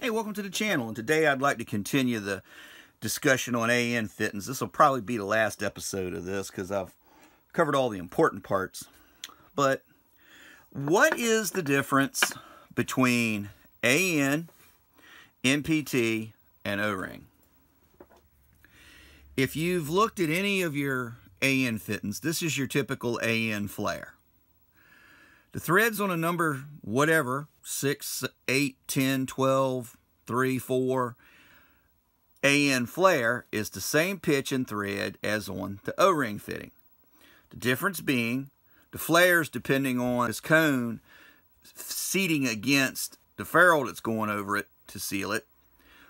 Hey, welcome to the channel, and today I'd like to continue the discussion on AN fittings. This will probably be the last episode of this because I've covered all the important parts. But what is the difference between AN, NPT, and O-ring? If you've looked at any of your AN fittings, this is your typical AN flare. The threads on a number, whatever, 6, 8, 10, 12, 3, 4, AN flare is the same pitch and thread as on the O-ring fitting. The difference being the flares, depending on this cone, seating against the ferrule that's going over it to seal it,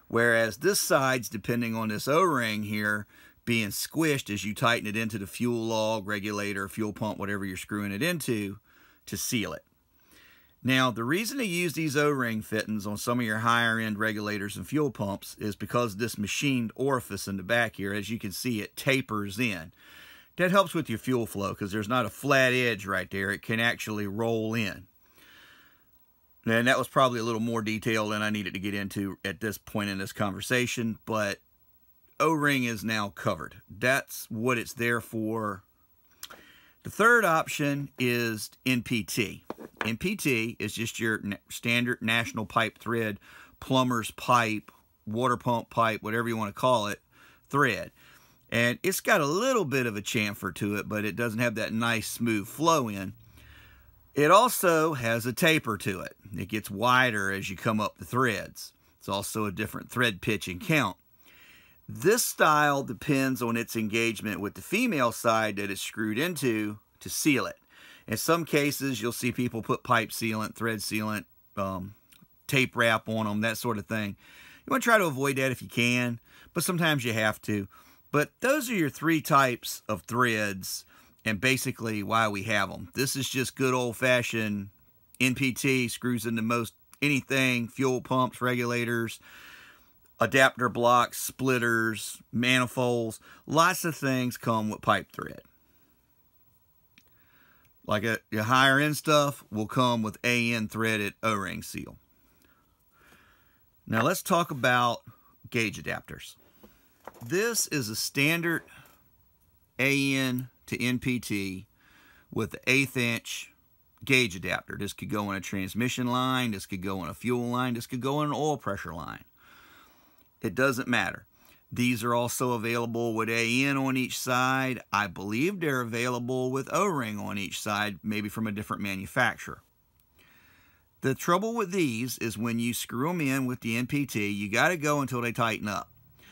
whereas this side's depending on this O-ring here being squished as you tighten it into the fuel log, regulator, fuel pump, whatever you're screwing it into, to seal it. Now, the reason to use these O-ring fittings on some of your higher end regulators and fuel pumps is because this machined orifice in the back here, as you can see, it tapers in. That helps with your fuel flow because there's not a flat edge right there. It can actually roll in. And that was probably a little more detail than I needed to get into at this point in this conversation, but O-ring is now covered. That's what it's there for. The third option is NPT. NPT is just your standard national pipe thread, plumber's pipe, water pump pipe, whatever you want to call it, thread. And it's got a little bit of a chamfer to it, but it doesn't have that nice smooth flow in. It also has a taper to it. It gets wider as you come up the threads. It's also a different thread pitch and count. This style depends on its engagement with the female side that it's screwed into to seal it. In some cases, you'll see people put pipe sealant, thread sealant, tape wrap on them, that sort of thing. You want to try to avoid that if you can, but sometimes you have to. But those are your three types of threads and basically why we have them. This is just good old-fashioned NPT, screws into most anything, fuel pumps, regulators, adapter blocks, splitters, manifolds, lots of things come with pipe thread. Like your higher end stuff will come with AN threaded O-ring seal. Now let's talk about gauge adapters. This is a standard AN to NPT with the 1/8 inch gauge adapter. This could go in a transmission line, this could go in a fuel line, this could go in an oil pressure line. It doesn't matter. These are also available with AN on each side. I believe they're available with O-ring on each side, maybe from a different manufacturer. The trouble with these is when you screw them in with the NPT, you got to go until they tighten up.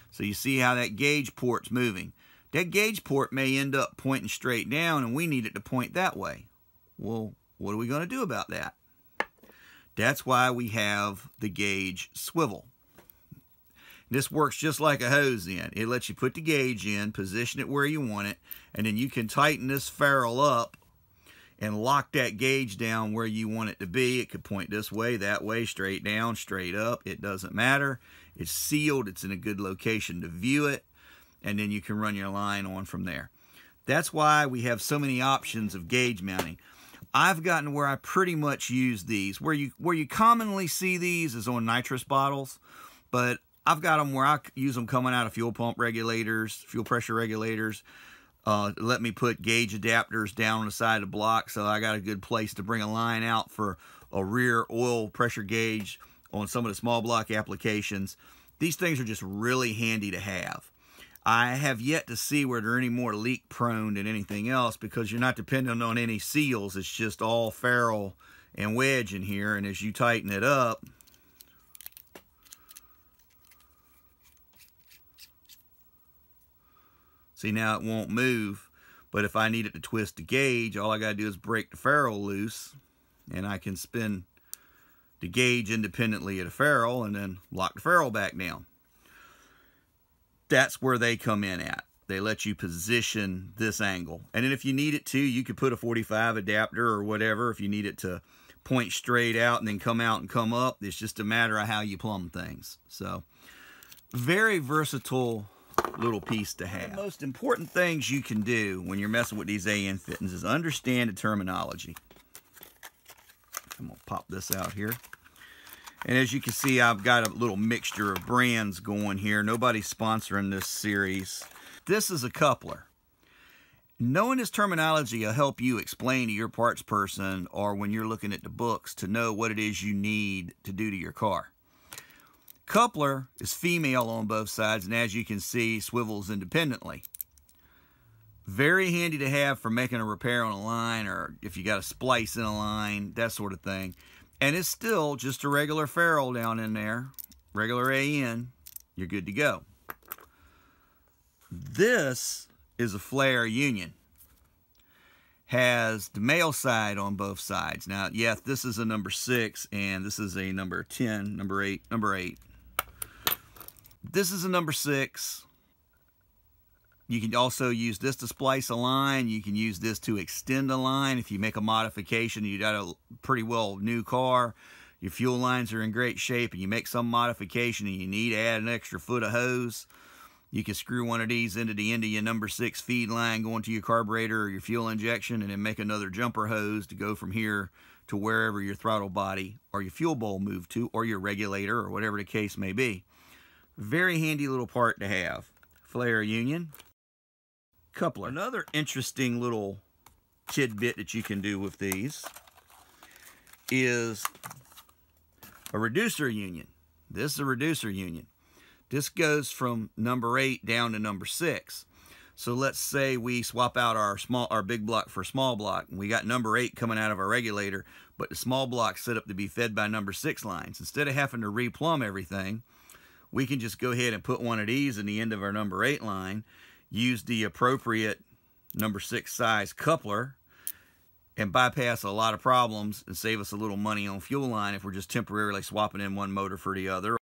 So you see how that gauge port's moving. That gauge port may end up pointing straight down, and we need it to point that way. Well, what are we going to do about that? That's why we have the gauge swivel. This works just like a hose in. It lets you put the gauge in, position it where you want it, and then you can tighten this ferrule up and lock that gauge down where you want it to be. It could point this way, that way, straight down, straight up. It doesn't matter. It's sealed. It's in a good location to view it, and then you can run your line on from there. That's why we have so many options of gauge mounting. I've gotten where I pretty much use these. Where you commonly see these is on nitrous bottles, but I've got them where I use them coming out of fuel pump regulators, fuel pressure regulators. Let me put gauge adapters down on the side of the block, so I got a good place to bring a line out for a rear oil pressure gauge on some of the small block applications. These things are just really handy to have. I have yet to see where they're any more leak prone than anything else because you're not dependent on any seals. It's just all ferrule and wedge in here, and as you tighten it up, see, now it won't move, but if I need it to twist the gauge, all I got to do is break the ferrule loose, and I can spin the gauge independently of the ferrule and then lock the ferrule back down. That's where they come in at. They let you position this angle. And then if you need it to, you could put a 45 adapter or whatever if you need it to point straight out and then come out and come up. It's just a matter of how you plumb things. So, very versatile little piece to have. The most important things you can do when you're messing with these AN fittings is understand the terminology. I'm going to pop this out here. And as you can see, I've got a little mixture of brands going here. Nobody's sponsoring this series. This is a coupler. Knowing this terminology will help you explain to your parts person, or when you're looking at the books, to know what it is you need to do to your car. Coupler is female on both sides, and as you can see, swivels independently. Very handy to have for making a repair on a line, or if you got a splice in a line, that sort of thing. And it's still just a regular ferrule down in there, regular AN, you're good to go. This is a flare union. Has the male side on both sides. Now, yes, this is a number 6, and this is a number 10, number 8. This is a number 6. You can also use this to splice a line. You can use this to extend a line. If you make a modification, you got a pretty well new car, your fuel lines are in great shape, and you make some modification and you need to add an extra foot of hose, you can screw one of these into the end of your number 6 feed line going to your carburetor or your fuel injection, and then make another jumper hose to go from here to wherever your throttle body or your fuel bowl move to, or your regulator, or whatever the case may be. Very handy little part to have. Flare union. Coupler. Another interesting little tidbit that you can do with these is a reducer union. This is a reducer union. This goes from number 8 down to number 6. So let's say we swap out our big block for small block, and we got number 8 coming out of our regulator, but the small block set up to be fed by number 6 lines. Instead of having to replumb everything, we can just go ahead and put one of these in the end of our number 8 line, use the appropriate number 6 size coupler, and bypass a lot of problems and save us a little money on fuel line if we're just temporarily swapping in one motor for the other.